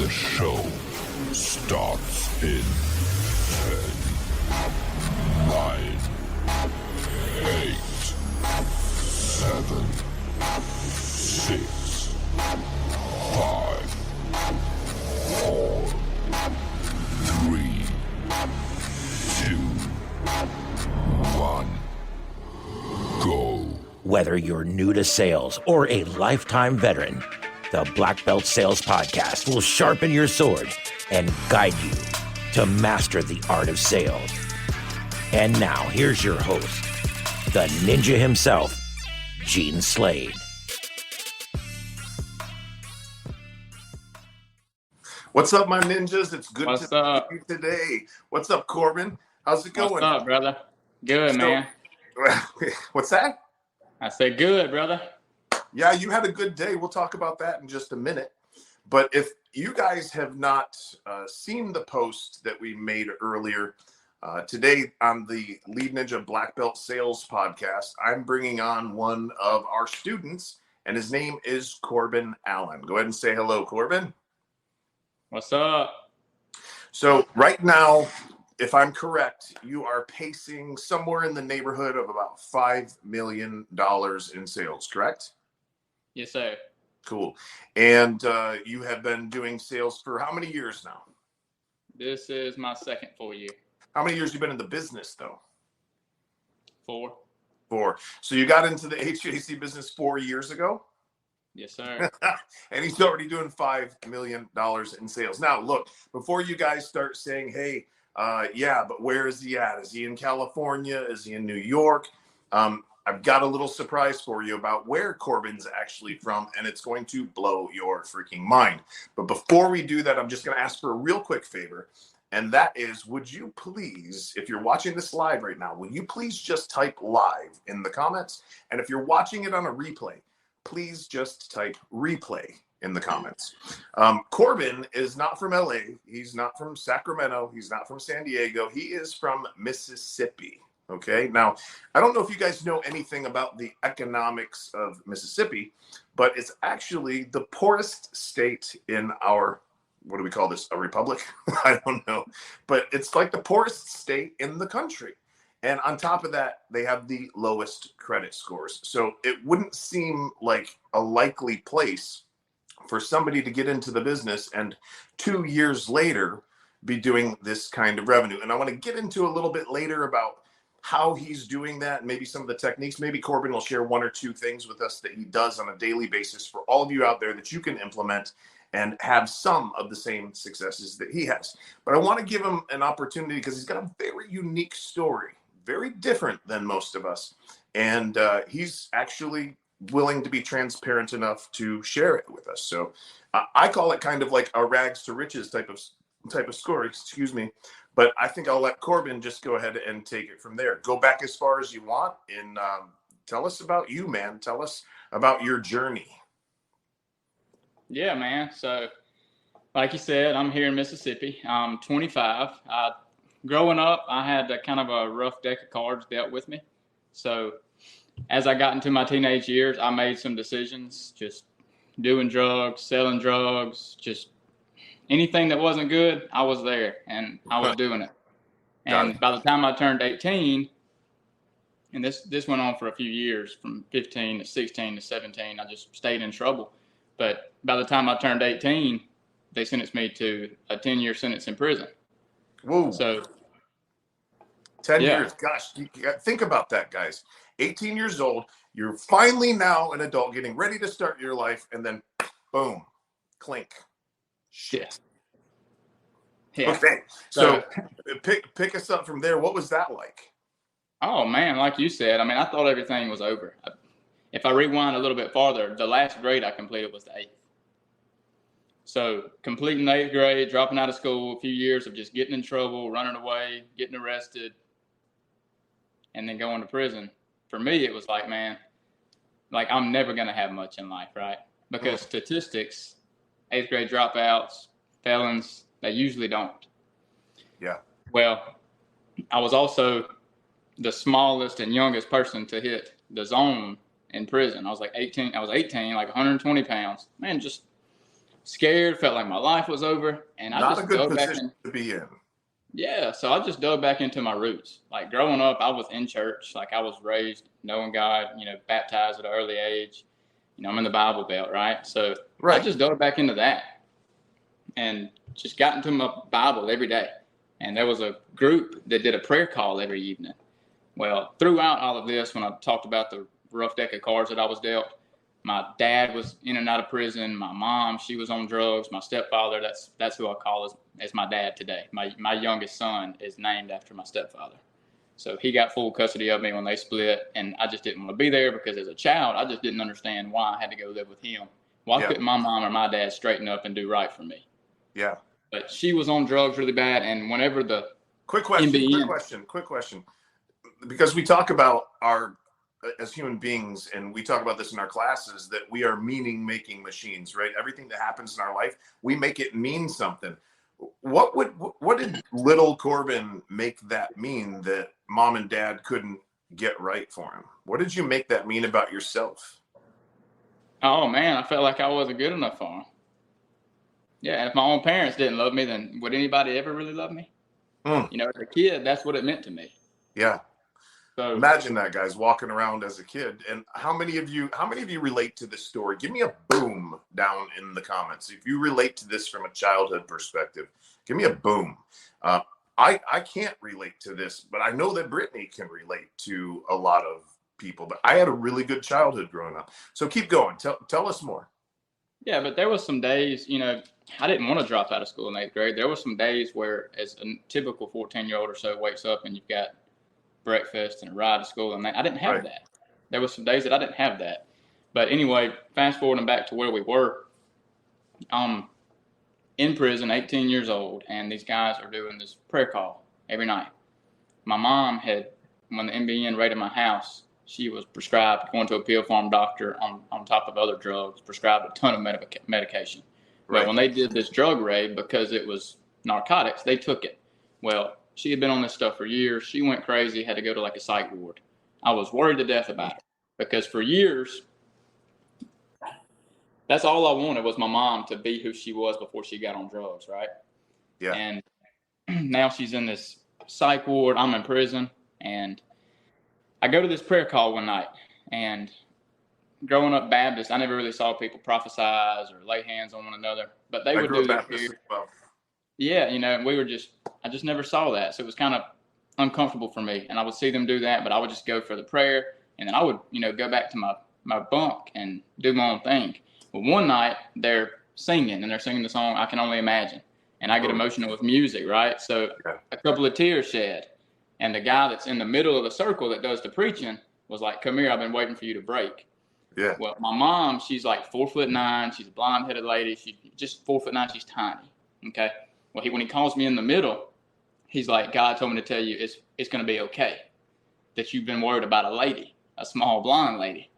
The show starts in 10, 9, 8, 7, 6, 5, 4, 3, 2, 1, go. Whether you're new to sales or a lifetime veteran, the Blackbelt Sales Podcast will sharpen your sword and guide you to master the art of sales. And now, here's your host, the ninja himself, Gene Slade. What's up, my ninjas? It's good What's to up? see you today. What's up, Corbin? How's it going? What's up, brother? Good, man. What's that? I said good, brother. Yeah, you had a good day. We'll talk about that in just a minute. But if you guys have not seen the post that we made earlier, today on the Lead Ninja Black Belt Sales Podcast, I'm bringing on one of our students, and his name is Corbin Allen. Go ahead and say hello, Corbin. What's up? So right now, if I'm correct, you are pacing somewhere in the neighborhood of about $5 million in sales, correct? Yes, sir. Cool. And you have been doing sales for how many years now? This is my second full year. How many years have you been in the business, though? 4. 4. So you got into the HVAC business 4 years ago? Yes, sir. And he's already doing $5 million in sales. Now, look, before you guys start saying, hey, yeah, but where is he at? Is he in California? Is he in New York? I've got a little surprise for you about where Corbin's actually from, and it's going to blow your freaking mind. But before we do that, I'm just going to ask for a real quick favor, and that is, would you please, if you're watching this live right now, will you please just type live in the comments? And if you're watching it on a replay, please just type replay in the comments. Corbin is not from LA. He's not from Sacramento. He's not from San Diego. He is from Mississippi. Okay. Now, I don't know if you guys know anything about the economics of Mississippi, but it's actually the poorest state in our, what do we call this? A republic? I don't know. But it's like the poorest state in the country. And on top of that, they have the lowest credit scores. So it wouldn't seem like a likely place for somebody to get into the business and 2 years later be doing this kind of revenue. And I want to get into a little bit later about how he's doing that, maybe some of the techniques. Maybe Corbin will share 1 or 2 things with us that he does on a daily basis for all of you out there that you can implement and have some of the same successes that he has. But I want to give him an opportunity because he's got a very unique story, very different than most of us. And he's actually willing to be transparent enough to share it with us. So I call it kind of like a rags to riches type of story, excuse me. But I think I'll let Corbin just go ahead and take it from there. Go back as far as you want and tell us about you, man. Tell us about your journey. Yeah, man. So, like you said, I'm here in Mississippi. I'm 25. Growing up, I had a kind of a rough deck of cards dealt with me. So, as I got into my teenage years, I made some decisions, just doing drugs, selling drugs, just anything that wasn't good, I was there and I was doing it. And by the time I turned 18, and this went on for a few years, from 15 to 16 to 17, I just stayed in trouble. But by the time I turned 18, they sentenced me to a 10-year sentence in prison. Whoa. So 10 years. Gosh, you think about that, guys. 18 years old, you're finally now an adult getting ready to start your life, and then boom, clink. Shit. Yeah. Okay. So pick us up from there. What was that like? Oh, man, like you said, I mean, I thought everything was over. If I rewind a little bit farther, the last grade I completed was the 8th. So completing the 8th grade, dropping out of school, a few years of just getting in trouble, running away, getting arrested, and then going to prison. For me, it was like, man, like I'm never going to have much in life, right? Because statistics, 8th grade dropouts, felons, they usually don't. Yeah. Well, I was also the smallest and youngest person to hit the zone in prison. I was 18, like 120 pounds. Man, just scared, felt like my life was over, and I Not just a good dove back position in. to be in. Yeah, so I just dove back into my roots. Like growing up, I was in church. Like I was raised knowing God, baptized at an early age. I'm in the Bible Belt, right? So I just dove back into that and just got into my Bible every day. And there was a group that did a prayer call every evening. Well, throughout all of this, when I talked about the rough deck of cards that I was dealt, my dad was in and out of prison. My mom, she was on drugs. My stepfather, that's who I call as my dad today. My youngest son is named after my stepfather. So he got full custody of me when they split, and I just didn't want to be there because as a child, I just didn't understand why I had to go live with him. Why couldn't my mom or my dad straighten up and do right for me? Yeah. But she was on drugs really bad, and whenever the Quick question. Because we talk about as human beings, and we talk about this in our classes, that we are meaning-making machines, right? Everything that happens in our life, we make it mean something. What did little Corbin make that mean that mom and dad couldn't get right for him? What did you make that mean about yourself? Oh man, I felt like I wasn't good enough for him. Yeah, if my own parents didn't love me, then would anybody ever really love me? As a kid, that's what it meant to me. Yeah. So imagine that, guys, walking around as a kid. And how many of you relate to this story? Give me a boom down in the comments. If you relate to this from a childhood perspective, give me a boom. I can't relate to this, but I know that Brittany can relate to a lot of people. But I had a really good childhood growing up. So keep going. Tell us more. Yeah, but there was some days, I didn't want to drop out of school in 8th grade. There were some days where, as a typical 14-year-old or so wakes up and you've got breakfast and a ride to school, and I didn't have that. There were some days that I didn't have that. But anyway, fast forwarding back to where we were, in prison, 18 years old, and these guys are doing this prayer call every night. My mom had, when the NBN raided my house, she was prescribed, going to a pill farm doctor on top of other drugs, prescribed a ton of medication. Well, when they did this drug raid, because it was narcotics, they took it. Well, she had been on this stuff for years. She went crazy, had to go to like a psych ward. I was worried to death about it because for years, that's all I wanted was my mom to be who she was before she got on drugs, right? Yeah. And now she's in this psych ward. I'm in prison, and I go to this prayer call one night. And growing up Baptist, I never really saw people prophesize or lay hands on one another, but they would do that here. Well. Yeah, I just never saw that. So it was kind of uncomfortable for me. And I would see them do that, but I would just go for the prayer. And then I would, go back to my bunk and do my own thing. But one night they're singing the song, I Can Only Imagine. And I get emotional with music, right? So a couple of tears shed. And the guy that's in the middle of the circle that does the preaching was like, "Come here, I've been waiting for you to break." Yeah. Well, my mom, she's like 4'9". She's a blonde-headed lady. She's just 4'9". She's tiny. Okay. Well, when he calls me in the middle, he's like, "God told me to tell you it's going to be okay. That you've been worried about a lady, a small blonde lady."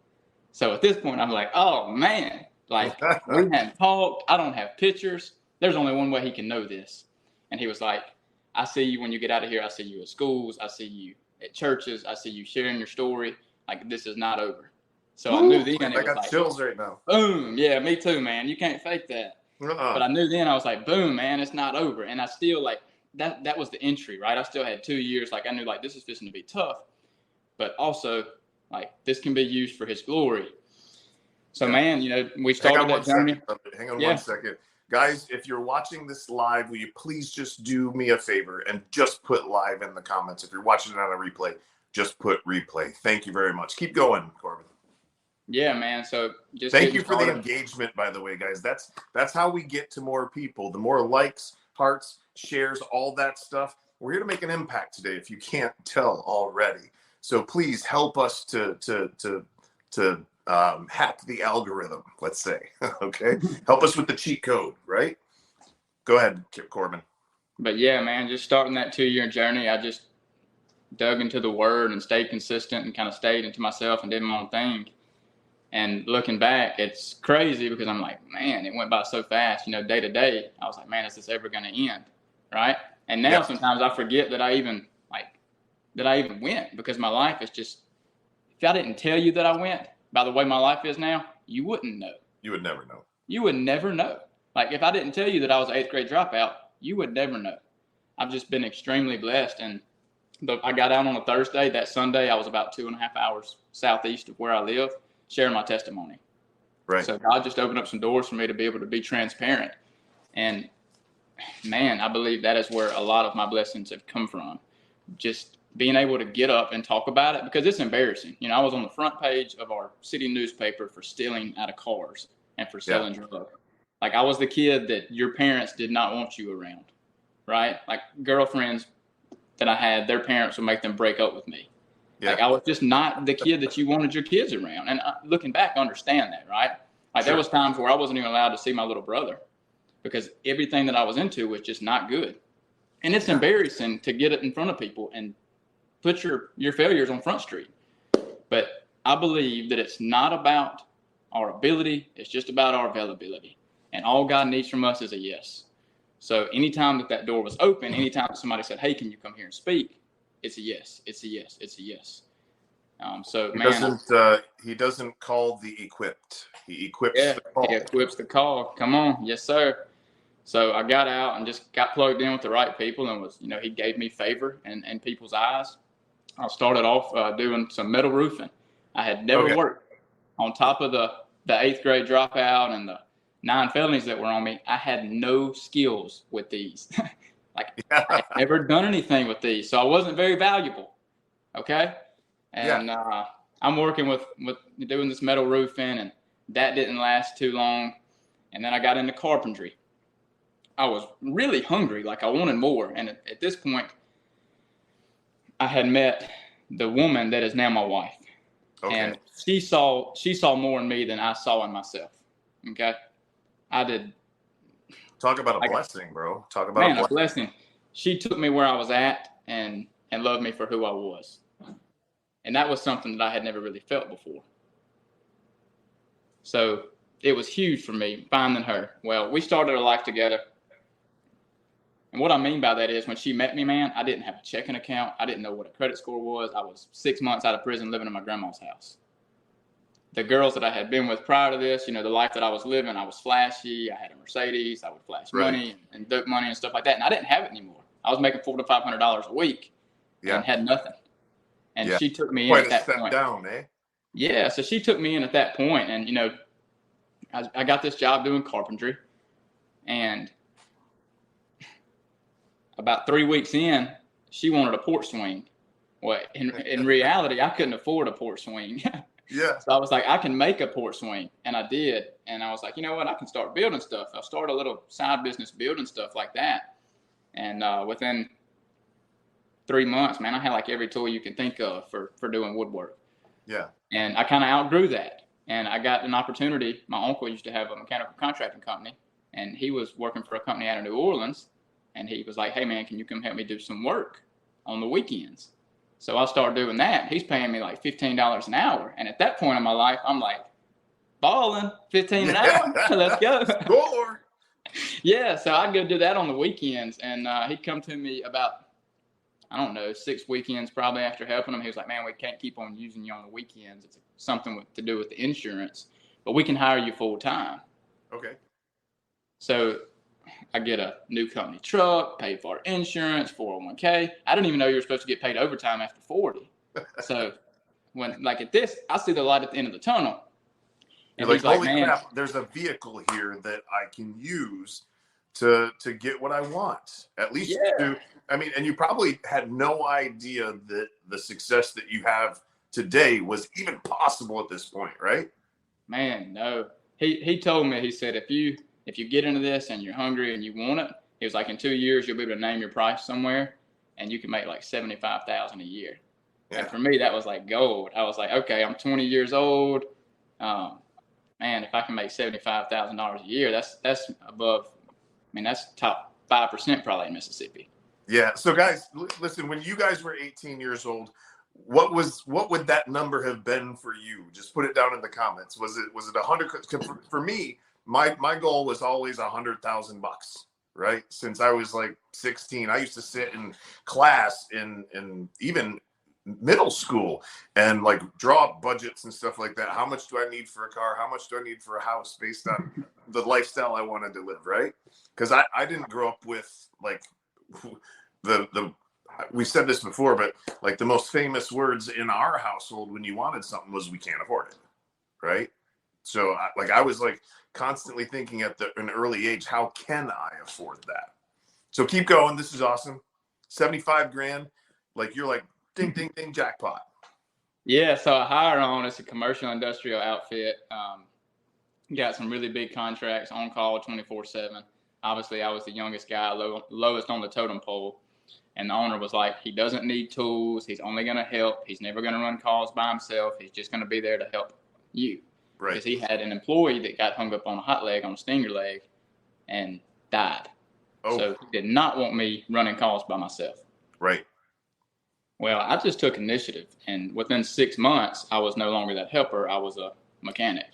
So at this point, I'm like, "Oh man, like we hadn't talked. I don't have pictures. There's only one way he can know this." And he was like, "I see you when you get out of here. I see you at schools. I see you at churches. I see you sharing your story. Like this is not over." So I knew then. I got chills right now. Boom. Yeah, me too, man. You can't fake that. But I knew then, I was like, boom, man, it's not over. And I still like that was the entry, right? I still had 2 years. Like I knew like this is fixing to be tough, but also like this can be used for his glory. So man, we started that journey. Hang on 1 second. Guys, if you're watching this live, will you please just do me a favor and just put live in the comments. If you're watching it on a replay, just put replay. Thank you very much. Keep going, Corbin. Yeah, man. So just thank you for the engagement, by the way, guys. That's how we get to more people. The more likes, hearts, shares, all that stuff. We're here to make an impact today, if you can't tell already. So please help us to hack the algorithm, let's say. Okay, help us with the cheat code, right? Go ahead, Corbin. But yeah, man, just starting that 2-year journey, I just dug into the word and stayed consistent and kind of stayed into myself and did my own thing. And looking back, it's crazy because I'm like, man, it went by so fast, day to day. I was like, man, is this ever going to end? Right. And now sometimes I forget that I even went, because my life is just, if I didn't tell you that I went by the way my life is now, you wouldn't know. You would never know. You would never know. Like if I didn't tell you that I was an 8th grade dropout, you would never know. I've just been extremely blessed. And I got out on a Thursday. That Sunday, I was about 2.5 hours southeast of where I live, sharing my testimony. Right. So God just opened up some doors for me to be able to be transparent. And man, I believe that is where a lot of my blessings have come from. Just being able to get up and talk about it, because it's embarrassing. You know, I was on the front page of our city newspaper for stealing out of cars and for selling drugs. Like I was the kid that your parents did not want you around, right? Like girlfriends that I had, their parents would make them break up with me. Yeah. Like I was just not the kid that you wanted your kids around. And looking back, I understand that, right? Like there was times where I wasn't even allowed to see my little brother because everything that I was into was just not good. And it's embarrassing to get it in front of people and put your failures on Front Street. But I believe that it's not about our ability. It's just about our availability. And all God needs from us is a yes. So anytime that door was open, anytime somebody said, hey, can you come here and speak? It's a yes. It's a yes. It's a yes. He doesn't call the equipped. He equips the call. He equips the call. Come on. Yes, sir. So I got out and just got plugged in with the right people and was, he gave me favor in people's eyes. I started off doing some metal roofing. I had never worked on top of the 8th grade dropout and the 9 felonies that were on me. I had no skills with these. I had never done anything with these. So I wasn't very valuable. Okay. And I'm working with doing this metal roofing, and that didn't last too long. And then I got into carpentry. I was really hungry. Like I wanted more. And at this point, I had met the woman that is now my wife. Okay. And she saw more in me than I saw in myself. Okay. I did. Talk about a blessing, bro. Talk about a blessing. She took me where I was at and loved me for who I was. And that was something that I had never really felt before. So it was huge for me finding her. Well, we started a life together. And what I mean by that is when she met me, man, I didn't have a checking account. I didn't know what a credit score was. I was 6 months out of prison living in my grandma's house. The girls that I had been with prior to this, the life that I was living, I was flashy. I had a Mercedes. I would flash money and duck money and stuff like that. And I didn't have it anymore. I was making $400 to $500 a week and had nothing. And she took me in at that point. Down, eh? Yeah, so she took me in at that point, and I got this job doing carpentry, and about 3 weeks in, she wanted a porch swing. Well, in reality, I couldn't afford a porch swing. Yeah. So I was like, I can make a porch swing, and I did. And I was like, you know what? I can start building stuff. I'll start a little side business building stuff like that. And within 3 months, man, I had like every tool you can think of for doing woodwork. Yeah. And I kind of outgrew that. And I got an opportunity. My uncle used to have a mechanical contracting company, and he was working for a company out of New Orleans. And he was like, hey, man, can you come help me do some work on the weekends? So I started doing that. He's paying me like $15 an hour. And at that point in my life, I'm like, balling, $15 an hour? Let's go. Score. Yeah, so I'd go do that on the weekends. And he'd come to me about, 6 weekends probably after helping him. He was like, man, we can't keep on using you on the weekends. It's something to do with the insurance, but we can hire you full time. Okay. So I get a new company truck, paid for insurance, 401k. I didn't even know you were supposed to get paid overtime after 40. So when at this, I see the light at the end of the tunnel. And he's like, holy crap, there's a vehicle here that I can use to get what I want. At least and you probably had no idea that the success that you have today was even possible at this point, right? Man, no. He told me, he said, if you get into this and you're hungry and you want it, he was like, in 2 years, you'll be able to name your price somewhere and you can make like $75,000 a year. Yeah. And for me, that was like gold. I was like, okay, I'm 20 years old. Man, if I can make $75,000 a year, that's above, that's top 5% probably in Mississippi. Yeah. So guys, listen, when you guys were 18 years old, what would that number have been for you? Just put it down in the comments. Was it 100? For me, my goal was always $100,000, right? Since I was like 16, I used to sit in class in even middle school and like draw up budgets and stuff like that. How much do I need for a car? How much do I need for a house based on the lifestyle I wanted to live, right? Because I didn't grow up with like the we said this before, but like the most famous words in our household when you wanted something was "we can't afford it," right? So I was like constantly thinking at an early age, how can I afford that? So keep going. This is awesome. 75 grand. Like you're like ding, ding, ding, jackpot. Yeah. So I hire on, it's a commercial industrial outfit. Got some really big contracts, on call 24/7. Obviously I was the youngest guy, lowest on the totem pole. And the owner was like, he doesn't need tools. He's only going to help. He's never going to run calls by himself. He's just going to be there to help you. Right. Because he had an employee that got hung up on a hot leg, on a stinger leg, and died. Oh. So he did not want me running calls by myself. Right. Well, I just took initiative. And within 6 months, I was no longer that helper. I was a mechanic.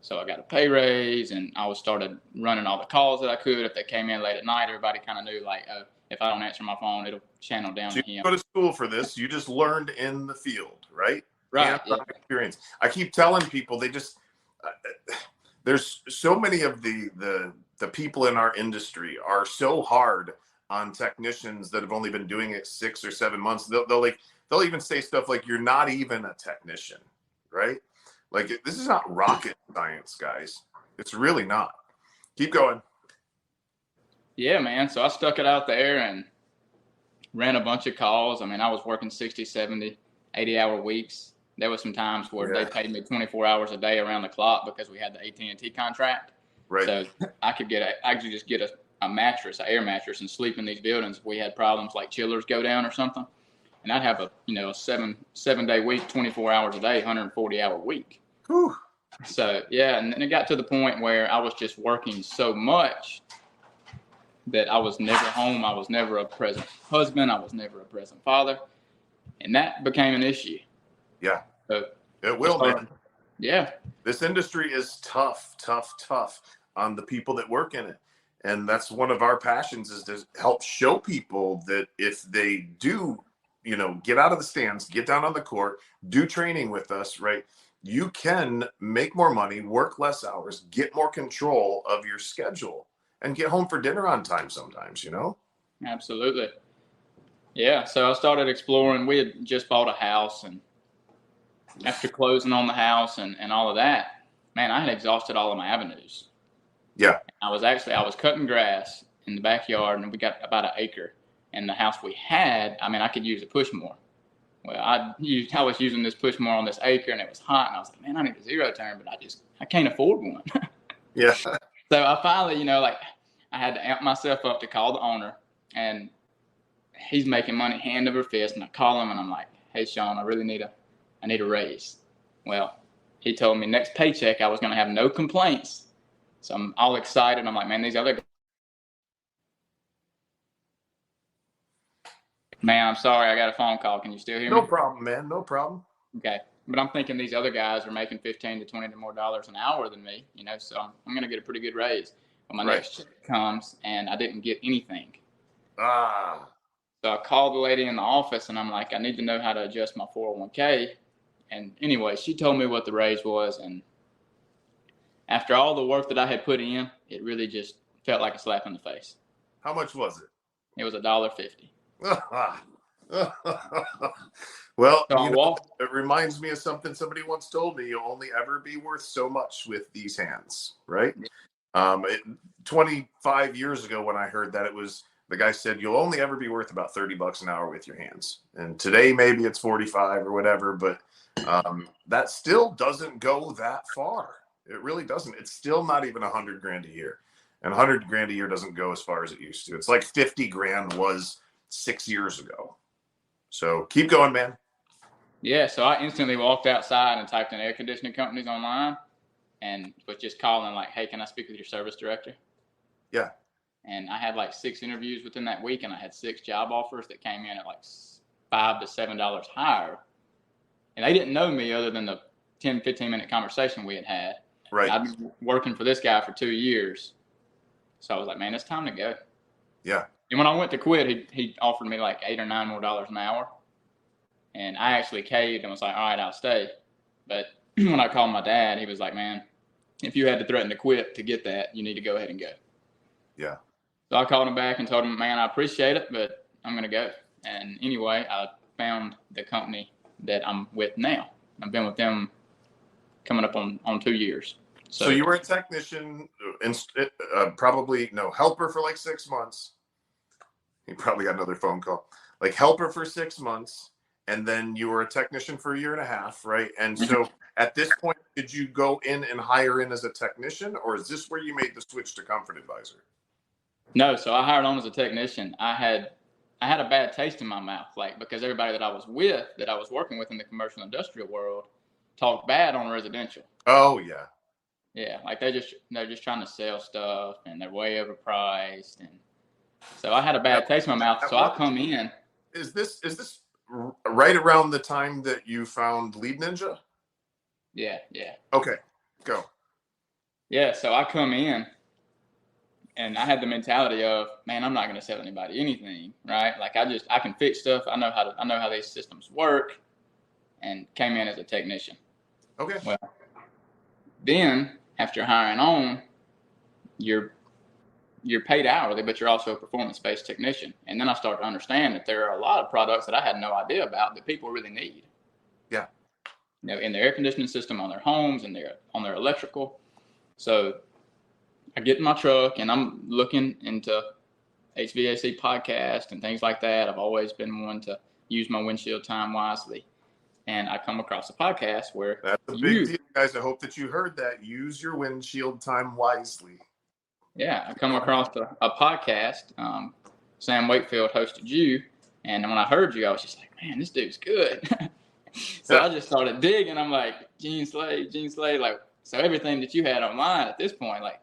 So I got a pay raise, and I started running all the calls that I could. If they came in late at night, everybody kind of knew, like, if I don't answer my phone, it'll channel down so to you him. go to school for this. You just learned in the field, right? Right. Yeah. Experience. I keep telling people they just there's so many of the people in our industry are so hard on technicians that have only been doing it 6 or 7 months. They'll even say stuff like, "You're not even a technician," right? Like this is not rocket science, guys. It's really not. Keep going. Yeah, man. So I stuck it out there and ran a bunch of calls. I mean, I was working 60, 70, 80-hour weeks. There was some times where they paid me 24 hours a day around the clock because we had the AT&T contract. Right. So I could actually just get a mattress, an air mattress, and sleep in these buildings if we had problems like chillers go down or something. And I'd have a 7-day week, 24 hours a day, 140-hour week. Whew. So, yeah, and then it got to the point where I was just working so much that I was never home. I was never a present husband. I was never a present father. And that became an issue. Yeah. So it will, man. Yeah. This industry is tough on the people that work in it. And that's one of our passions, is to help show people that if they do, get out of the stands, get down on the court, do training with us, right? You can make more money, work less hours, get more control of your schedule, and get home for dinner on time sometimes, Absolutely. Yeah. So I started exploring. We had just bought a house, and after closing on the house and all of that, man, I had exhausted all of my avenues. Yeah. I was cutting grass in the backyard, and we got about an acre. And the house we had, I could use a push mower. Well, I was using this push mower on this acre, and it was hot, and I was like, man, I need a zero turn, but I can't afford one. Yeah. So I finally, I had to amp myself up to call the owner, and he's making money hand over fist, and I call him, and I'm like, hey, Sean, I really need a raise. Well, he told me next paycheck I was going to have no complaints. So I'm all excited. I'm like, man, these other guys. Man, I'm sorry. I got a phone call. Can you still hear me? No problem, man. No problem. Okay. But I'm thinking these other guys are making $15 to $20 more an hour than me, so I'm going to get a pretty good raise. But my next check comes, and I didn't get anything. Ah. So I called the lady in the office, and I'm like, I need to know how to adjust my 401k. And anyway, she told me what the raise was. And after all the work that I had put in, it really just felt like a slap in the face. How much was it? It was $1.50. Well, so it reminds me of something somebody once told me. You'll only ever be worth so much with these hands, right? 25 years ago when I heard that, the guy said, you'll only ever be worth about $30 an hour with your hands. And today, maybe it's 45 or whatever, but that still doesn't go that far. It really doesn't. It's still not even 100 grand a year. And 100 grand a year doesn't go as far as it used to. It's like 50 grand was 6 years ago. So keep going, man. Yeah. So I instantly walked outside and typed in air conditioning companies online and was just calling like, hey, can I speak with your service director? Yeah. And I had like 6 interviews within that week, and I had 6 job offers that came in at like $5 to $7 higher. And they didn't know me other than the 10, 15-minute conversation we had. Right. I'd been working for this guy for 2 years. So I was like, man, it's time to go. Yeah. And when I went to quit, he offered me like $8 or $9 more an hour. And I actually caved and was like, all right, I'll stay. But when I called my dad, he was like, man, if you had to threaten to quit to get that, you need to go ahead and go. Yeah. So I called him back and told him, man, I appreciate it, but I'm going to go. And anyway, I found the company that I'm with now. I've been with them coming up on 2 years. So you were a technician, probably helper for like 6 months. You probably got another phone call. Like helper for 6 months, and then you were a technician for a year and a half, right? And so at this point, did you go in and hire in as a technician, or is this where you made the switch to Comfort Advisor? No, so I hired on as a technician. I had a bad taste in my mouth, like because everybody that I was working with in the commercial industrial world, talked bad on residential. Oh yeah. Yeah, like they're just trying to sell stuff and they're way overpriced, and so I had a bad taste in my mouth. So I come in. Is this right around the time that you found Lead Ninja? Yeah. Okay, go. Yeah, so I come in, and I had the mentality of, man, I'm not going to sell anybody anything, right? Like I can fix stuff. I know how these systems work, and came in as a technician. Okay. Well, then after hiring on, you're paid hourly, but you're also a performance-based technician. And then I start to understand that there are a lot of products that I had no idea about that people really need. Yeah. In their air conditioning system, on their homes, and on their electrical. So I get in my truck and I'm looking into HVAC podcast and things like that. I've always been one to use my windshield time wisely. And I come across a podcast where that's a big deal, guys. I hope that you heard that. Use your windshield time wisely. Yeah, I come across a podcast. Sam Wakefield hosted you, and when I heard you, I was just like, man, this dude's good. So I just started digging. I'm like, Gene Slade, like, so everything that you had online at this point, like,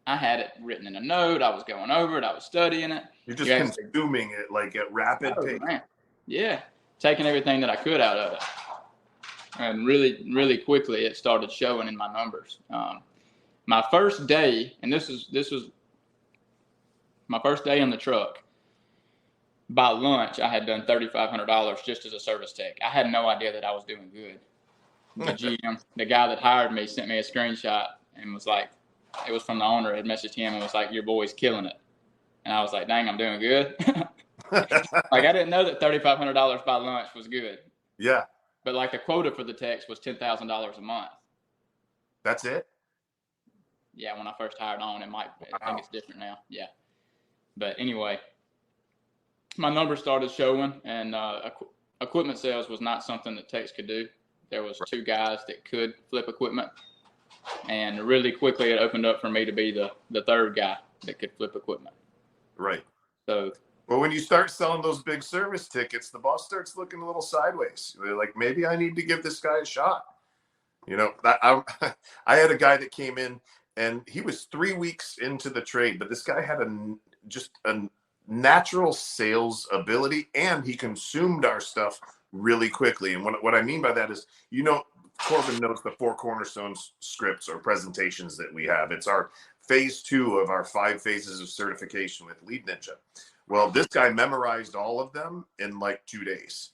I had it written in a note. I was going over it. I was studying it. You're just consuming it like at rapid pace. Man. Yeah, taking everything that I could out of it, and really, really quickly, it started showing in my numbers. My first day, and this was my first day in the truck. By lunch, I had done $3,500 just as a service tech. I had no idea that I was doing good. The GM, the guy that hired me, sent me a screenshot and was like, it was from the owner, had messaged him and was like, your boy's killing it. And I was like, dang, I'm doing good. Like, I didn't know that $3,500 by lunch was good. Yeah. But like the quota for the techs was $10,000 a month. That's it? Yeah, when I first hired on, I think it's different now. Yeah. But anyway, my numbers started showing, and equipment sales was not something that techs could do. There was 2 guys that could flip equipment, and really quickly it opened up for me to be the third guy that could flip equipment. Right. So, well, when you start selling those big service tickets, the boss starts looking a little sideways. They're like, maybe I need to give this guy a shot. I had a guy that came in, and he was 3 weeks into the trade, but this guy had just a natural sales ability, and he consumed our stuff really quickly. And what I mean by that is, Corbin knows the 4 cornerstones scripts or presentations that we have. It's our phase 2 of our 5 phases of certification with Lead Ninja. Well, this guy memorized all of them in like 2 days,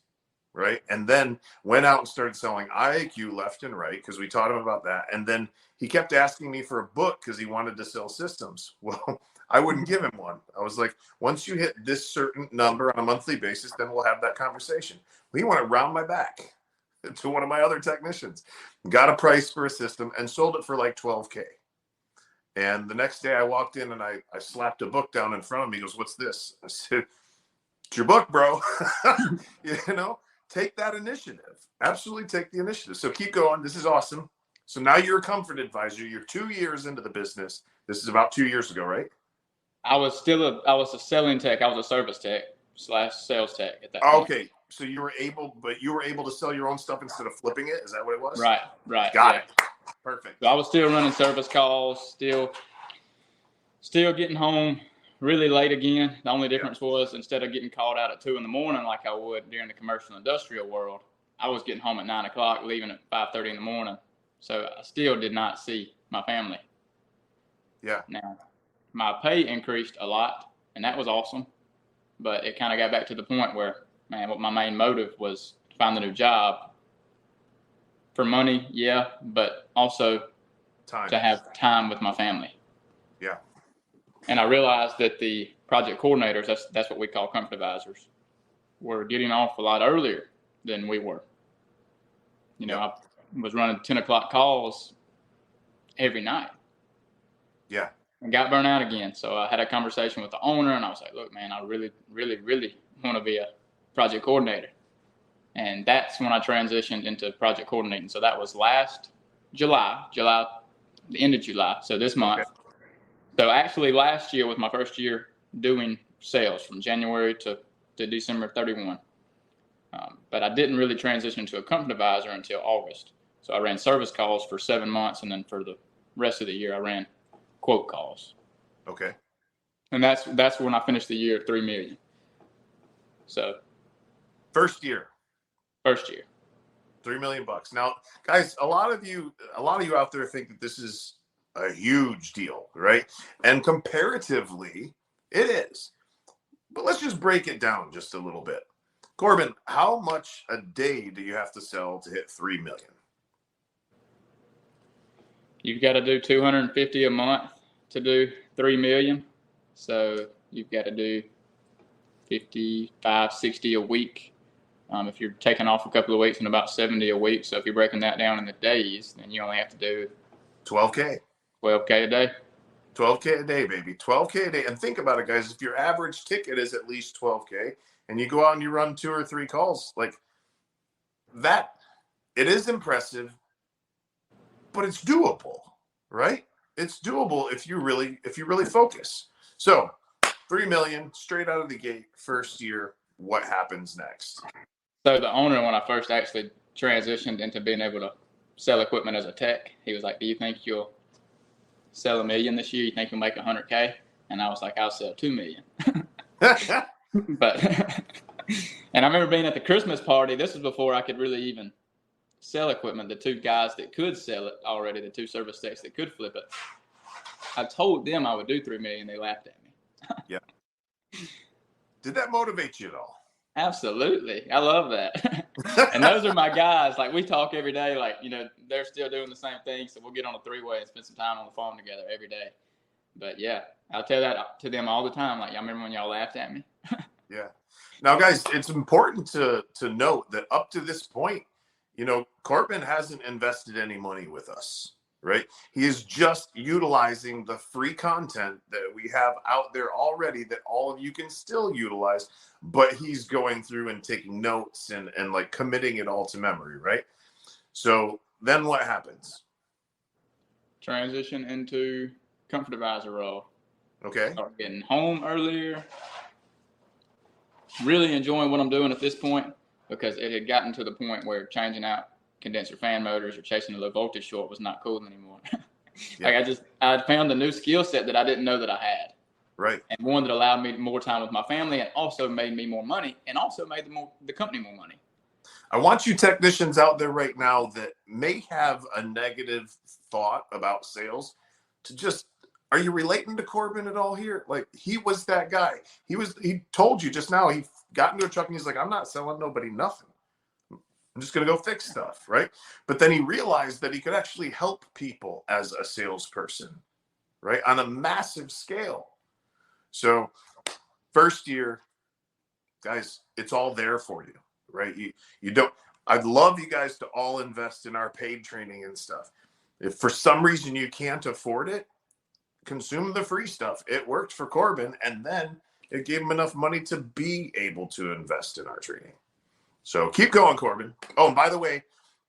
right? And then went out and started selling IAQ left and right because we taught him about that. And then he kept asking me for a book because he wanted to sell systems. Well, I wouldn't give him one. I was like, once you hit this certain number on a monthly basis, then we'll have that conversation. He went around my back to one of my other technicians, got a price for a system, and sold it for like $12K. And the next day I walked in and I slapped a book down in front of me. He goes, what's this? I said, it's your book, bro. Take that initiative. Absolutely take the initiative. So keep going. This is awesome. So now you're a Comfort Advisor. You're 2 years into the business. This is about 2 years ago, right? I was a selling tech. I was a service tech / sales tech at that point. Okay. So you were able to sell your own stuff instead of flipping it. Is that what it was? Right. Got it. Perfect. So I was still running service calls, still getting home really late again. The only difference was instead of getting called out at 2 a.m. like I would during the commercial industrial world, I was getting home at 9 o'clock, leaving at 5:30 in the morning. So I still did not see my family. Yeah. Now, my pay increased a lot, and that was awesome. But it kind of got back to the point where, man, what my main motive was to find a new job for money, yeah, but also Time. to have time with my family. Yeah. And I realized that the project coordinators, that's what we call comfort advisors, were getting off a lot earlier than we were. You know, I was running 10 o'clock calls every night. Yeah. And got burnt out again. So I had a conversation with the owner, and I was like, look, man, I really, really, really want to be a project coordinator. And that's when I transitioned into project coordinating. So that was last July, the end of July. So this month. Okay. So actually last year was my first year doing sales from January to December 31. But I didn't really transition to a comfort advisor until August. So I ran service calls for 7 months, and then for the rest of the year, I ran quote calls. Okay. And that's when I finished the year at $3 million. So first year, $3 million. Now, guys, a lot of you out there think that this is a huge deal, right? And comparatively, it is. But let's just break it down just a little bit. Corbin, how much a day do you have to sell to hit 3 million? You've got to do 250 a month to do 3 million. So you've got to do 55, 60 a week. If you're taking off a couple of weeks, and about 70 a week. So if you're breaking that down in the days, then you only have to do 12K. 12K a day. 12K a day, baby. 12K a day. And think about it, guys. If your average ticket is at least 12K and you go out and you run 2 or 3 calls, like that, it is impressive, but it's doable, right? It's doable if you really focus. So 3 million straight out of the gate, first year. What happens next? So the owner, when I first actually transitioned into being able to sell equipment as a tech, he was like, do you think you'll sell $1 million this year? You think you'll make 100K? And I was like, I'll sell 2 million. But, and I remember being at the Christmas party. This was before I could really even sell equipment. The 2 guys that could sell it already, the 2 service techs that could flip it, I told them I would do 3 million. They laughed at me. Yeah. Did that motivate you at all? Absolutely. I love that. And those are my guys. Like, we talk every day. Like, you know, they're still doing the same thing. So we'll get on a 3-way and spend some time on the phone together every day. But yeah, I'll tell that to them all the time. Like, y'all remember when y'all laughed at me? Yeah. Now, guys, it's important to note that up to this point, you know, Corbin hasn't invested any money with us, right? He is just utilizing the free content that we have out there already that all of you can still utilize, but he's going through and taking notes and like committing it all to memory, right? So then what happens? Transition into comfort advisor role. Okay. Start getting home earlier. Really enjoying what I'm doing at this point, because it had gotten to the point where changing out condenser fan motors or chasing the low voltage short was not cool anymore. Yeah. Like I'd found a new skill set that I didn't know that I had. Right. And one that allowed me more time with my family, and also made me more money, and also made the company more money. I want you technicians out there right now that may have a negative thought about sales to just, are you relating to Corbin at all here? Like, he was that guy. He told you just now, he got into a truck and he's like, I'm not selling nobody nothing. I'm just going to go fix stuff, right? But then he realized that he could actually help people as a salesperson, right? On a massive scale. So first year, guys, it's all there for you, right? You don't, I'd love you guys to all invest in our paid training and stuff. If for some reason you can't afford it, consume the free stuff. It worked for Corbin, and then it gave him enough money to be able to invest in our training. So keep going, Corbin. Oh, and by the way,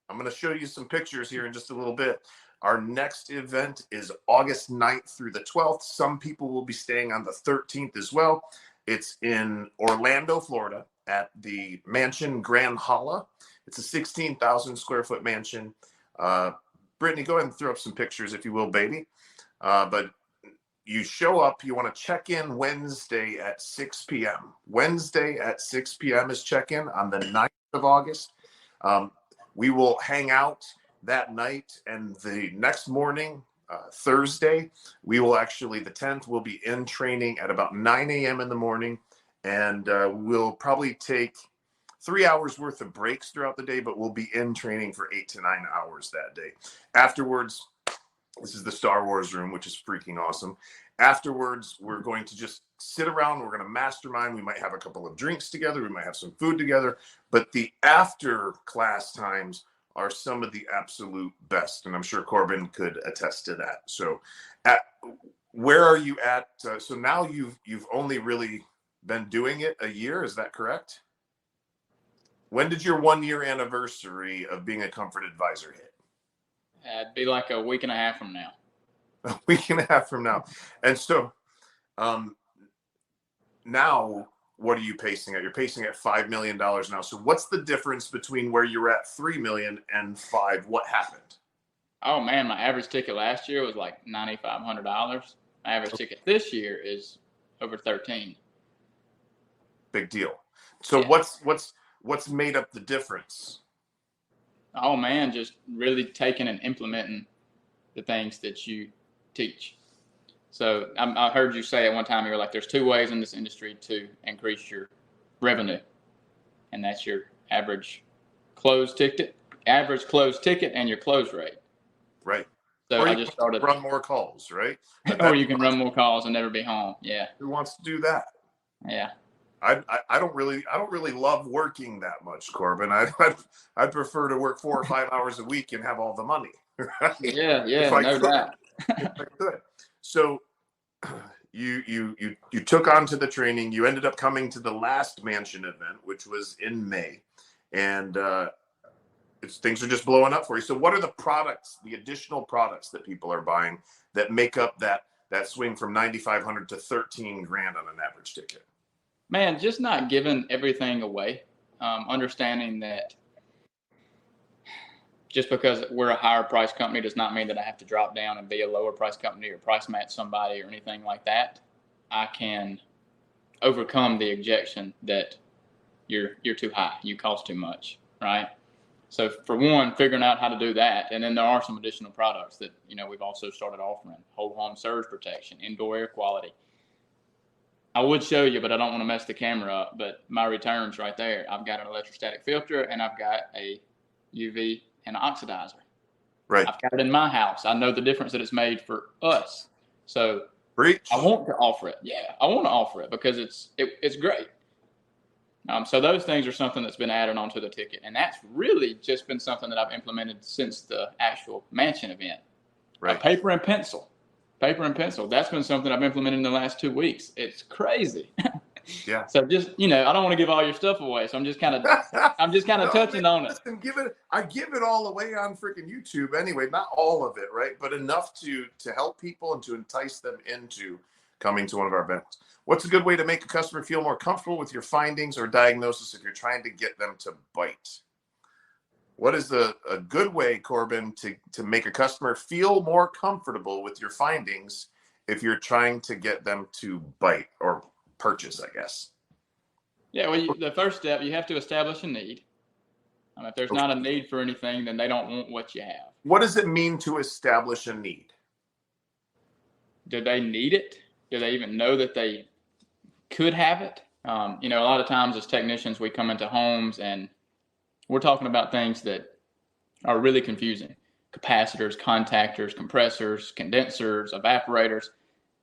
I'm going to show you some pictures here in just a little bit. Our next event is August 9th through the 12th. Some people will be staying on the 13th as well. It's in Orlando, Florida, at the Mansion Grand Hala. It's a 16,000 square foot mansion. Brittany, go ahead and throw up some pictures if you will, baby. But you show up, you want to check in Wednesday at 6 p.m. Wednesday at 6 p.m. is check-in on the 9th of August. We will hang out that night, and the next morning, Thursday, we will actually, the 10th, we'll be in training at about 9 a.m. in the morning, and we'll probably take 3 hours worth of breaks throughout the day, but we'll be in training for 8 to 9 hours that day. Afterwards, this is the Star Wars room, which is freaking awesome. Afterwards, we're going to just sit around. We're going to mastermind. We might have a couple of drinks together. We might have some food together. But the after class times are some of the absolute best. And I'm sure Corbin could attest to that. So where are you at? So now you've only really been doing it a year. Is that correct? When did your 1 year anniversary of being a comfort advisor hit? It'd be like a week and a half from now. A week and a half from now. And so now what are you pacing at? You're pacing at $5 million now. So what's the difference between where you're at 3 million and 5? What happened? Oh man, my average ticket last year was like $9,500. My average ticket this year is over 13. Big deal. So Yeah. what's made up the difference? Oh man, just really taking and implementing the things that you teach. So I heard you say at one time, you were like, there's 2 ways in this industry to increase your revenue. And that's your average closed ticket and your close rate. Right. So or I you just started run more calls, right? or you can run more calls and never be home. Yeah. Who wants to do that? Yeah. I don't really love working that much, Corbin. I'd prefer to work 4 or 5 hours a week and have all the money. Right? Yeah, no Could. doubt. If I could. So you took on to the training. You ended up coming to the last mansion event, which was in May, and things are just blowing up for you. So what are the products, the additional products that people are buying that make up that swing from 9,500 to 13 grand on an average ticket? Man, just not giving everything away. Understanding that just because we're a higher price company does not mean that I have to drop down and be a lower price company or price match somebody or anything like that. I can overcome the objection that you're too high, you cost too much, right? So for one, figuring out how to do that, and then there are some additional products that we've also started offering: whole home surge protection, indoor air quality. I would show you, but I don't want to mess the camera up. But my returns right there, I've got an electrostatic filter and I've got a UV and oxidizer. Right. I've got it in my house. I know the difference that it's made for us. So Preach. I want to offer it. Yeah, I want to offer it because it's great. So those things are something that's been added onto the ticket. And that's really just been something that I've implemented since the actual mansion event. Right. Paper and pencil. That's been something I've implemented in the last 2 weeks. It's crazy. Yeah. So just, I don't want to give all your stuff away. So I'm just kind of touching on it. Listen, I give it all away on freaking YouTube anyway. Not all of it, right? But enough to help people and to entice them into coming to one of our events. What's a good way to make a customer feel more comfortable with your findings or diagnosis if you're trying to get them to bite? What is a good way, Corbin, to make a customer feel more comfortable with your findings if you're trying to get them to bite or purchase, I guess? Yeah, well, the first step, you have to establish a need. If there's not a need for anything, then they don't want what you have. What does it mean to establish a need? Do they need it? Do they even know that they could have it? A lot of times as technicians, we come into homes and we're talking about things that are really confusing. Capacitors, contactors, compressors, condensers, evaporators.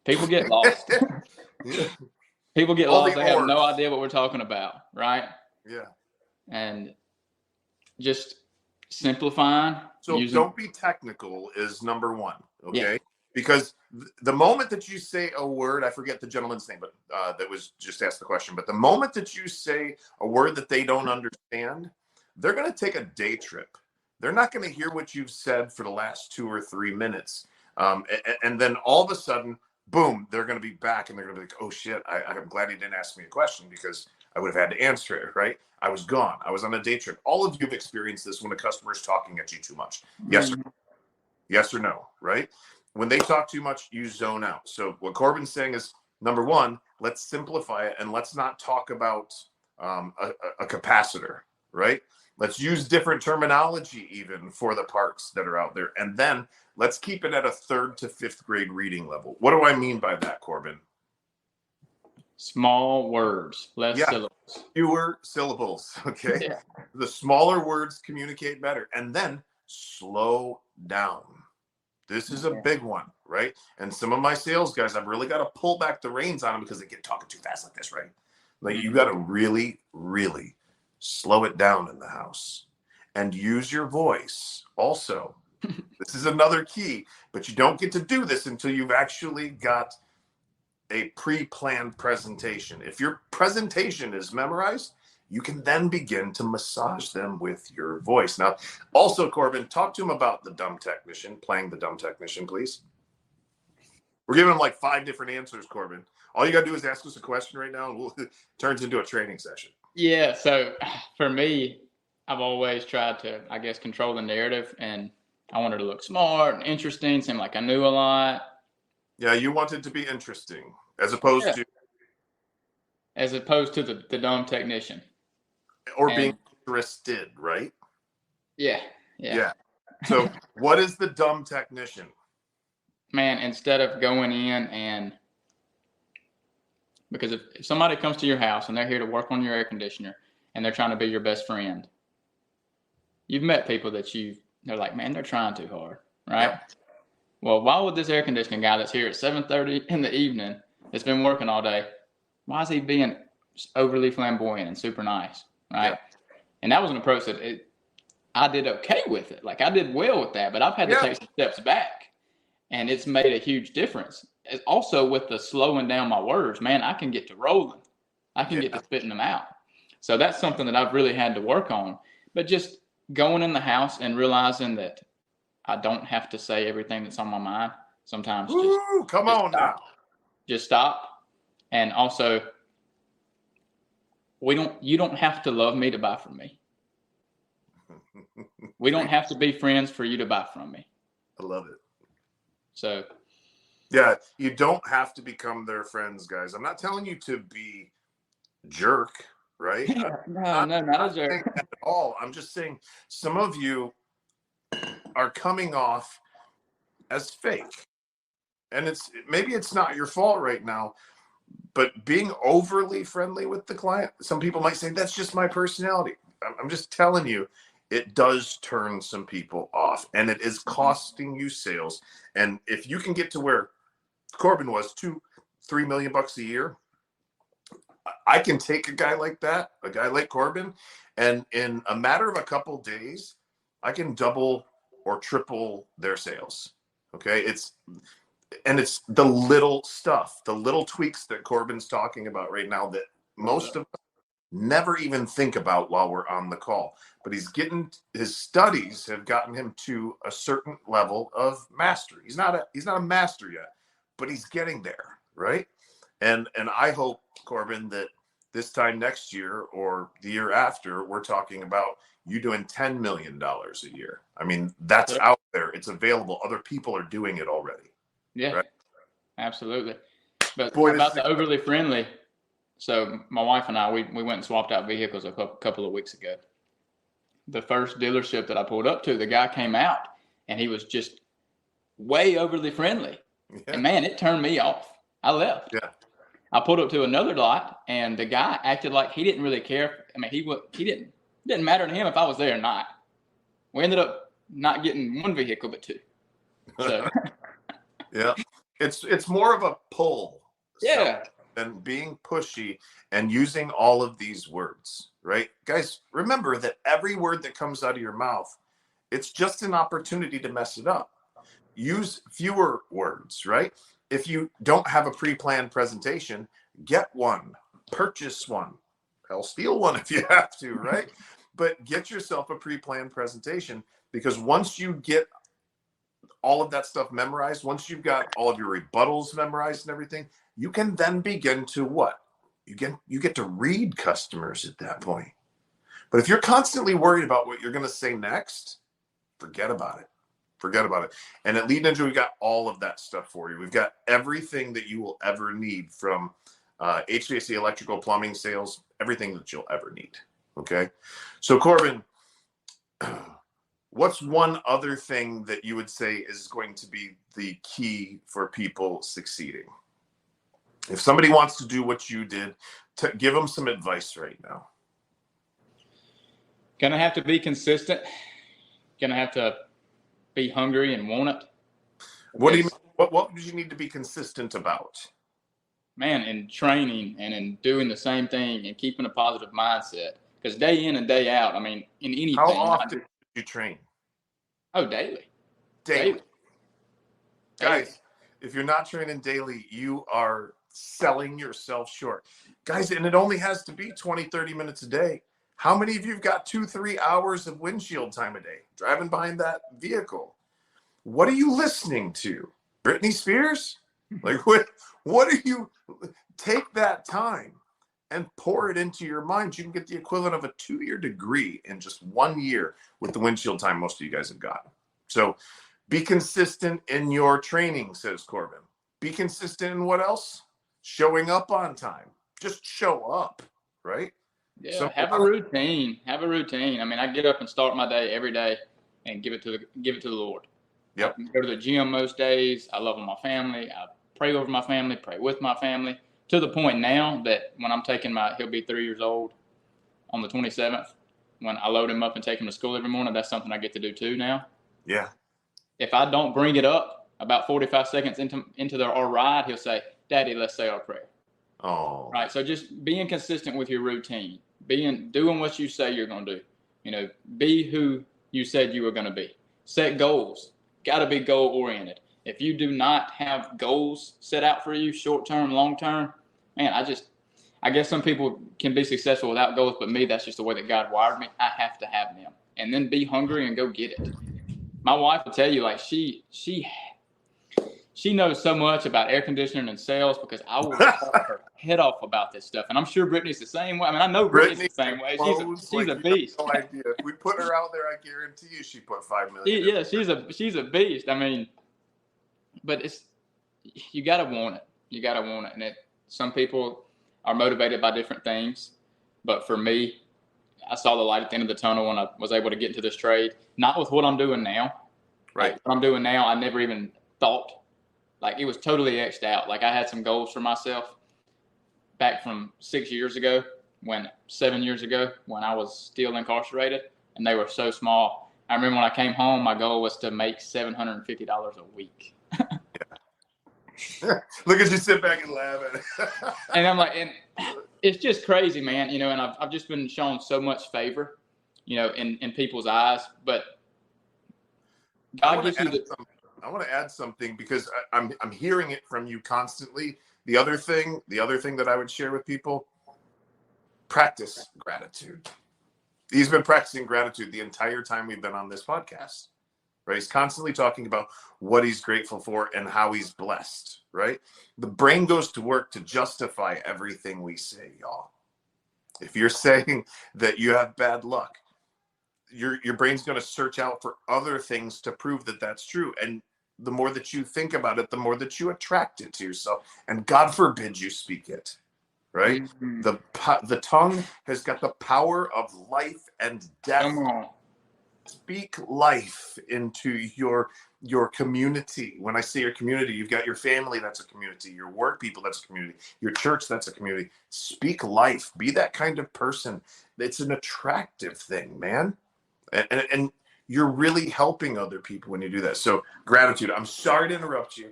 People get lost. People get lost. They have no idea what we're talking about, right? Yeah. And just simplifying. So don't be technical is number one, okay? Yeah. Because the moment that you say a word, I forget the gentleman's name, but that was just asked the question, but the moment that you say a word that they don't understand, they're going to take a day trip. They're not going to hear what you've said for the last 2 or 3 minutes. And then all of a sudden, boom, they're going to be back and they're going to be like, oh shit, I'm glad he didn't ask me a question because I would have had to answer it, right? I was gone. I was on a day trip. All of you have experienced this when a customer is talking at you too much. Yes or no, right? When they talk too much, you zone out. So what Corbin's saying is, number one, let's simplify it and let's not talk about a capacitor, right? Let's use different terminology even for the parts that are out there. And then let's keep it at a 3rd to 5th grade reading level. What do I mean by that, Corbin? Small words, less syllables. Fewer syllables. Okay. Yeah. The smaller words communicate better. And then slow down. This is a big one, right? And some of my sales guys, I've really got to pull back the reins on them because they get talking too fast like this, right? Like you got to really, really slow it down in the house and use your voice. Also, this is another key, but you don't get to do this until you've actually got a pre-planned presentation. If your presentation is memorized, you can then begin to massage them with your voice. Now, also, Corbin, talk to him about the dumb technician, playing the dumb technician, please. We're giving him like 5 different answers, Corbin. All you got to do is ask us a question right now, and it turns into a training session. Yeah. So for me, I've always tried to, I guess, control the narrative, and I wanted to look smart and interesting, seem like I knew a lot. Yeah, you want it to be interesting as opposed to the dumb technician. Or being interested, right? Yeah. So what is the dumb technician? Man, instead of going in and, because if somebody comes to your house and they're here to work on your air conditioner and they're trying to be your best friend, you've met people that they're like, man, they're trying too hard, right? Yeah. Well, why would this air conditioning guy that's here at 7:30 in the evening, that's been working all day, why is he being overly flamboyant and super nice, right? Yeah. And that was an approach that I did okay with it. Like I did well with that, but I've had to take some steps back, and it's made a huge difference. It's also with the slowing down my words, man, I can get to rolling. I can get to spitting them out. So that's something that I've really had to work on. But just going in the house and realizing that I don't have to say everything that's on my mind. Sometimes just stop. And also, you don't have to love me to buy from me. We don't have to be friends for you to buy from me. I love it. So yeah, you don't have to become their friends, guys. I'm not telling you to be jerk, right? No, not a jerk at all. I'm just saying some of you are coming off as fake. And maybe it's not your fault right now, but being overly friendly with the client, some people might say that's just my personality. I'm just telling you, it does turn some people off, and it is costing you sales. And if you can get to where Corbin was, $2-3 million a year, I can take a guy like that, a guy like Corbin, and in a matter of a couple days, I can double or triple their sales. Okay. It's the little stuff, the little tweaks that Corbin's talking about right now that most of us never even think about while we're on the call. But his studies have gotten him to a certain level of mastery. He's not a master yet, but he's getting there, right? And I hope, Corbin, that this time next year or the year after, we're talking about you doing $10 million a year. I mean, that's out there. It's available. Other people are doing it already. Yeah, right? Absolutely. But about the overly friendly. So my wife and I, we went and swapped out vehicles a couple of weeks ago. The first dealership that I pulled up to, the guy came out and he was just way overly friendly. Yeah. And man, it turned me off. I left. Yeah. I pulled up to another lot and the guy acted like he didn't really care. I mean, it didn't matter to him if I was there or not. We ended up not getting one vehicle, but 2. So yeah, it's more of a pull. Yeah. Than being pushy and using all of these words, right? Guys, remember that every word that comes out of your mouth, it's just an opportunity to mess it up. Use fewer words, right? If you don't have a pre-planned presentation, get one, purchase one, hell, steal one if you have to, right? But get yourself a pre-planned presentation, because once you get all of that stuff memorized, once you've got all of your rebuttals memorized and everything, you can then begin to what? You get to read customers at that point. But if you're constantly worried about what you're going to say next, forget about it. Forget about it. And at Lead Ninja, we've got all of that stuff for you. We've got everything that you will ever need, from HVAC, electrical, plumbing, sales, everything that you'll ever need. Okay. So Corbin, what's one other thing that you would say is going to be the key for people succeeding? If somebody wants to do what you did, give them some advice right now. Gonna have to be consistent. Gonna have to be hungry and want it. What do you mean? What do you need to be consistent about? Man, in training and in doing the same thing and keeping a positive mindset. Because day in and day out, I mean, in anything. How often do you train? Oh, daily. Daily. Guys, if you're not training daily, you are selling yourself short. Guys, and it only has to be 20, 30 minutes a day. How many of you have got 2-3 hours of windshield time a day driving behind that vehicle? What are you listening to? Britney Spears? Like what do you take that time and pour it into your mind? You can get the equivalent of a 2-year degree in just 1 year with the windshield time most of you guys have got. So be consistent in your training, says Corbin. Be consistent in what else? Showing up on time. Just show up, right? Yeah, So have a routine. Have a routine. I mean, I get up and start my day every day and give it to the Lord. Yep. I go to the gym most days. I love my family. I pray over my family, pray with my family, to the point now that when I'm taking he'll be 3 years old on the 27th. When I load him up and take him to school every morning, that's something I get to do too now. Yeah. If I don't bring it up about 45 seconds into our ride, he'll say, "Daddy, let's say our prayer." Oh. Right. So just being consistent with your routine, doing what you say you're going to do, be who you said you were going to be. Set goals. Got to be goal oriented. If you do not have goals set out for you, short term, long term, man, I guess some people can be successful without goals, but me, that's just the way that God wired me. I have to have them, and then be hungry and go get it. My wife will tell you, like she knows so much about air conditioning and sales because I will talk her head off about this stuff, and I'm sure Brittany's the same way. I mean, I know Brittany's the same way. She's a beast. No idea. If we put her out there, I guarantee you, she put $5 million. She's a beast. I mean, but you got to want it. You got to want it, and some people are motivated by different things, but for me, I saw the light at the end of the tunnel when I was able to get into this trade. Not with what I'm doing now. Right. Like what I'm doing now, I never even thought. Like it was totally X'd out. Like I had some goals for myself back from 7 years ago when I was still incarcerated, and they were so small. I remember when I came home, my goal was to make $750 a week. Look at you sit back and laugh at it. And I'm like, and it's just crazy, man. And I've just been shown so much favor, in people's eyes. But God gives you I want to add something because I'm hearing it from you constantly. The other thing that I would share with people, practice gratitude. He's been practicing gratitude the entire time we've been on this podcast, right? He's constantly talking about what he's grateful for and how he's blessed, right? The brain goes to work to justify everything we say, y'all. If you're saying that you have bad luck, your brain's going to search out for other things to prove that that's true. And the more that you think about it, the more that you attract it to yourself. And God forbid you speak it, right? Mm-hmm. The tongue has got the power of life and death. Come on. Speak life into your community. When I say your community, you've got your family, that's a community. Your work people, that's a community. Your church, that's a community. Speak life. Be that kind of person. It's an attractive thing, man. And you're really helping other people when you do that. So gratitude. I'm sorry to interrupt you.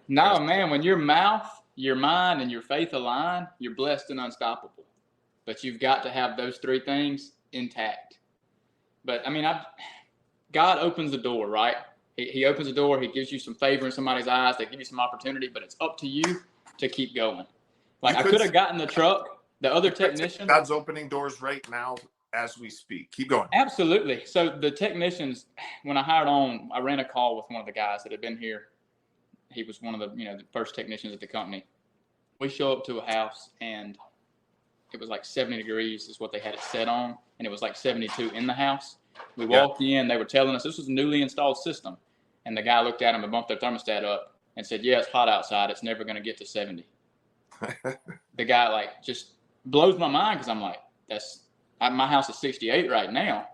No, man, when your mouth, your mind, and your faith align, you're blessed and unstoppable. But you've got to have those three things intact. But I mean, God opens the door, right? He opens the door. He gives you some favor in somebody's eyes. They give you some opportunity, but it's up to you to keep going. Like I could have gotten the truck. The other technician. God's opening doors right now as we speak. Keep going. Absolutely. So the technicians, when I hired on, I ran a call with one of the guys that had been here. He was one of the, the first technicians at the company. We show up to a house and it was like 70 degrees is what they had it set on. And it was like 72 in the house. We walked in, they were telling us this was a newly installed system. And the guy looked at them and bumped their thermostat up and said, "Yeah, it's hot outside. It's never going to get to 70. The guy just blows my mind because I'm like, my house is 68 right now.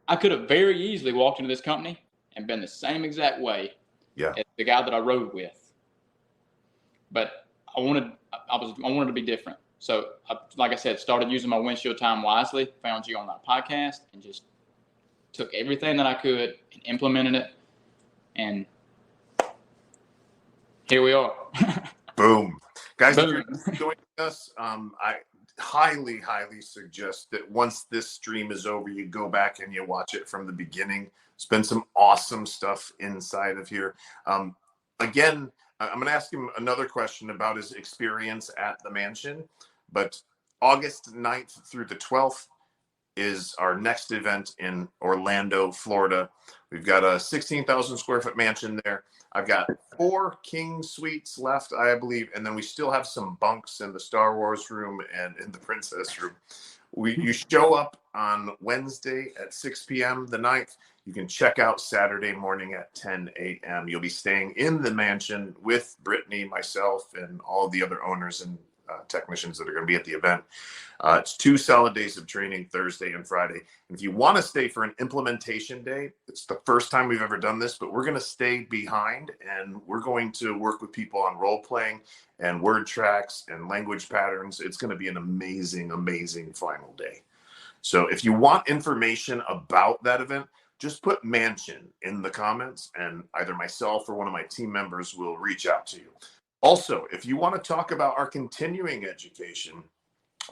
I could have very easily walked into this company and been the same exact way as the guy that I rode with. But I wanted to be different. So, like I said, started using my windshield time wisely. Found you on that podcast and just took everything that I could and implemented it. And here we are. Boom. Guys, Boom. if you're joining us, I highly suggest that once this stream is over, you go back and you watch it from the beginning. It's been some awesome stuff inside of here. Again, I'm going to ask him another question about his experience at the mansion, but August 9th through the 12th is our next event in Orlando, Florida. We've got a 16,000 square foot mansion there. I've got 4 king suites left, I believe, and then we still have some bunks in the Star Wars room and in the princess room. You show up on Wednesday at 6 p.m. the 9th. You can check out Saturday morning at 10 a.m. You'll be staying in the mansion with Brittany, myself, and all the other owners and technicians that are going to be at the event. It's 2 solid days of training, Thursday and Friday. And if you want to stay for an implementation day, it's the first time we've ever done this, but we're going to stay behind and we're going to work with people on role playing and word tracks and language patterns. It's going to be an amazing final day. So if you want information about that event, just put mansion in the comments and either myself or one of my team members will reach out to you. Also, if you want to talk about our continuing education,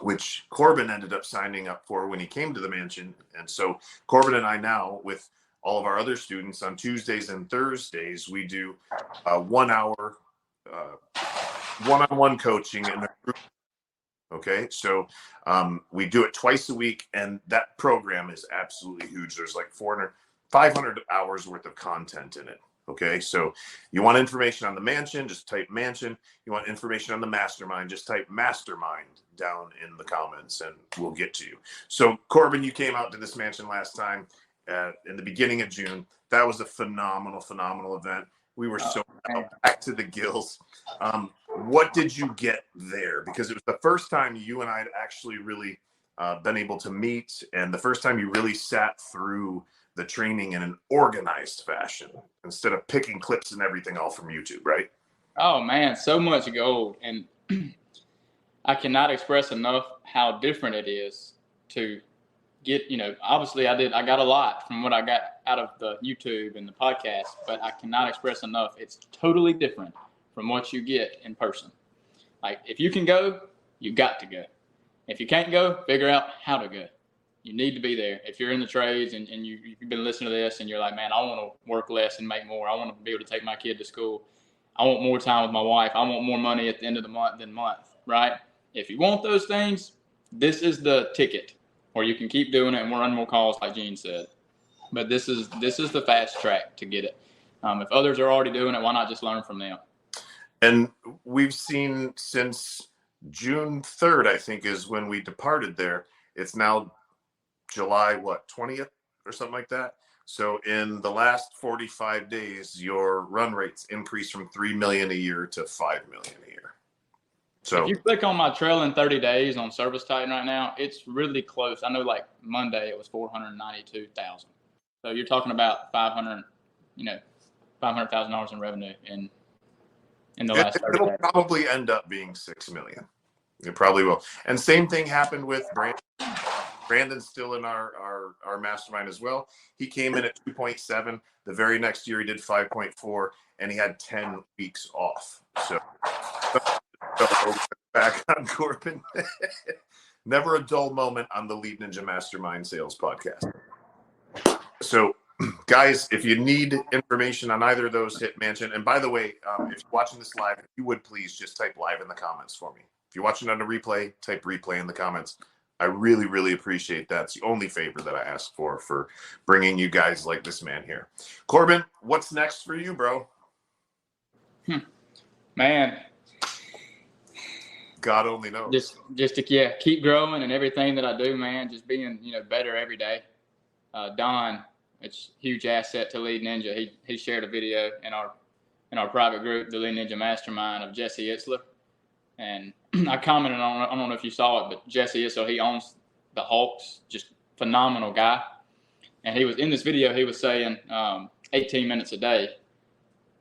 which Corbin ended up signing up for when he came to the mansion. And so Corbin and I now, with all of our other students on Tuesdays and Thursdays, we do 1 hour one-on-one coaching in a group. Okay, so we do it twice a week, and that program is absolutely huge. There's like 500 hours worth of content in it. Okay, so you want information on the mansion, just type mansion. You want information on the mastermind, just type mastermind down in the comments and we'll get to you. So Corbin, you came out to this mansion last time in the beginning of June. That was a phenomenal event. We were so back to the gills. What did you get there? Because it was the first time you and I had actually really been able to meet, and the first time you really sat through the training in an organized fashion instead of picking clips and everything all from YouTube, right? Oh man, so much gold. And I cannot express enough how different it is to get, obviously I got a lot from what I got out of the YouTube and the podcast, but I cannot express enough. It's totally different from what you get in person. Like if you can go, you got to go. If you can't go, figure out how to go. You need to be there. If you're in the trades and you've been listening to this and you're like, man, I want to work less and make more. I want to be able to take my kid to school. I want more time with my wife. I want more money at the end of the month than month, right? If you want those things, this is the ticket, or you can keep doing it and we'll run more calls like Gene said. But this is the fast track to get it. If others are already doing it, why not just learn from them? And we've seen since June 3rd, I think, is when we departed there. It's now July, 20th or something like that. So in the last 45 days, your run rates increased from 3 million a year to 5 million a year. So if you click on my trailing 30 days on Service Titan right now, it's really close. I know like Monday it was 492,000. So you're talking about $500,000 in revenue in the last 30 days. It'll probably end up being 6 million. It probably will. And same thing happened with Brandon. Brandon's still in our mastermind as well. He came in at 2.7. The very next year he did 5.4, and he had 10 weeks off. So back on Corbin. Never a dull moment on the Lead Ninja Mastermind Sales Podcast. So guys, if you need information on either of those, hit mention. And by the way, if you're watching this live, if you would please just type live in the comments for me. If you're watching on a replay, type replay in the comments. I really appreciate that. It's the only favor that I ask for bringing you guys like this man here. Corbin, what's next for you, bro? Man. God only knows. Just to keep growing and everything that I do, man, just being, better every day. Don, it's a huge asset to Lead Ninja. He shared a video in our private group, the Lead Ninja Mastermind, of Jesse Itzler. And I commented on it. I don't know if you saw it, but Jesse Itzler, he owns the Hawks, just phenomenal guy. And he was in this video, he was saying 18 minutes a day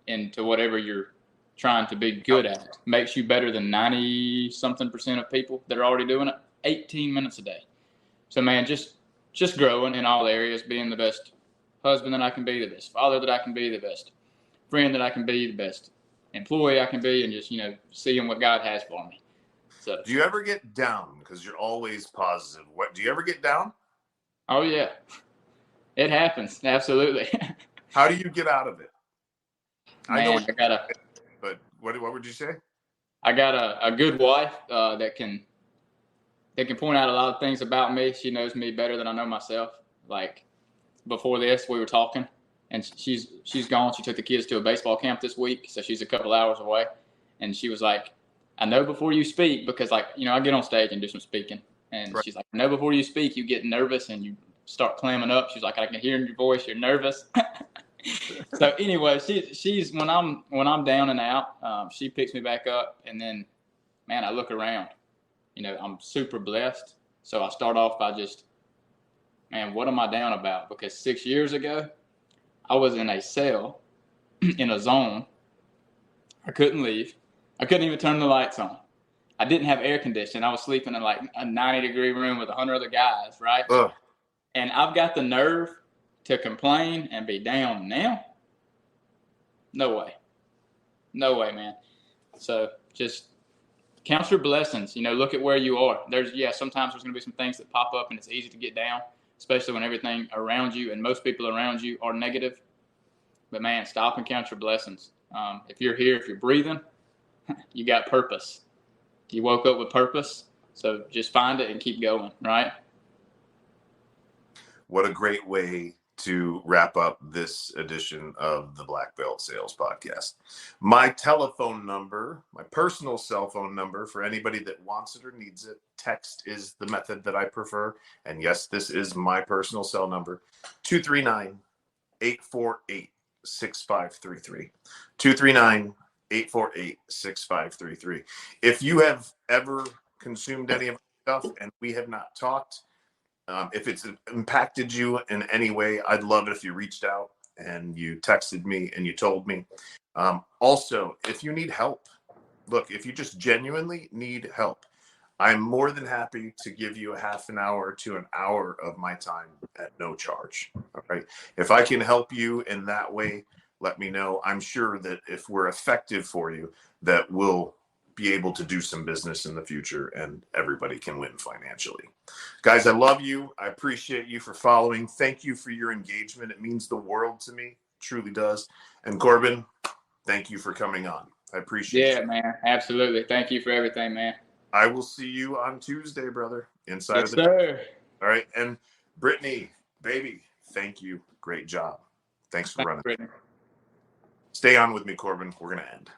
into whatever you're trying to be good at it. Makes you better than 90-something% of people that are already doing it. 18 minutes a day. So, man, just growing in all areas, being the best husband that I can be, the best father that I can be, the best friend that I can be, the best employee I can be, and just, seeing what God has for me. So, Do you ever get down? Because you're always positive. What do you ever get down? oh, yeah. It happens. Absolutely. How do you get out of it? Man, but what would you say? I got a good wife that can point out a lot of things about me. She knows me better than I know myself. Like before this, we were talking, and she's gone. She took the kids to a baseball camp this week, so she's a couple hours away. And she was like, "I know before you speak, because I get on stage and do some speaking." And She's like, "I know before you speak, you get nervous and you start clamming up." She's like, "I can hear in your voice you're nervous." So anyway, she's when I'm down and out, she picks me back up, and then, man, I look around. I'm super blessed. So I start off by just, man, what am I down about? Because 6 years ago, I was in a cell, in a zone. I couldn't leave. I couldn't even turn the lights on. I didn't have air conditioning. I was sleeping in like a 90-degree room with 100 other guys, right? Ugh. And I've got the nerve to complain and be down now? No way. No way, man. So just count your blessings. Look at where you are. Sometimes there's going to be some things that pop up and it's easy to get down, especially when everything around you and most people around you are negative. But, man, stop and count your blessings. If you're here, if you're breathing, you got purpose. You woke up with purpose. So just find it and keep going, right? What a great way to wrap up this edition of the Black Belt Sales Podcast. My telephone number, my personal cell phone number for anybody that wants it or needs it, text is the method that I prefer. And yes, this is my personal cell number, 239-848-6533. 239-848-6533. If you have ever consumed any of our stuff and we have not talked, if it's impacted you in any way, I'd love it if you reached out and you texted me and you told me. Also, if you need help, look, if you just genuinely need help, I'm more than happy to give you a half an hour to an hour of my time at no charge. All right. If I can help you in that way, let me know. I'm sure that if we're effective for you, that we'll be able to do some business in the future and everybody can win financially. Guys, I love you. I appreciate you for following. Thank you for your engagement. It means the world to me. It truly does. And Corbin, thank you for coming on. I appreciate it. Yeah, man. Absolutely. Thank you for everything, man. I will see you on Tuesday, brother. Yes, sir. All right. And Brittany, baby, thank you. Great job. Thanks for running. Brittany. Stay on with me, Corbin. We're going to end.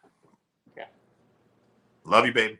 Love you, babe.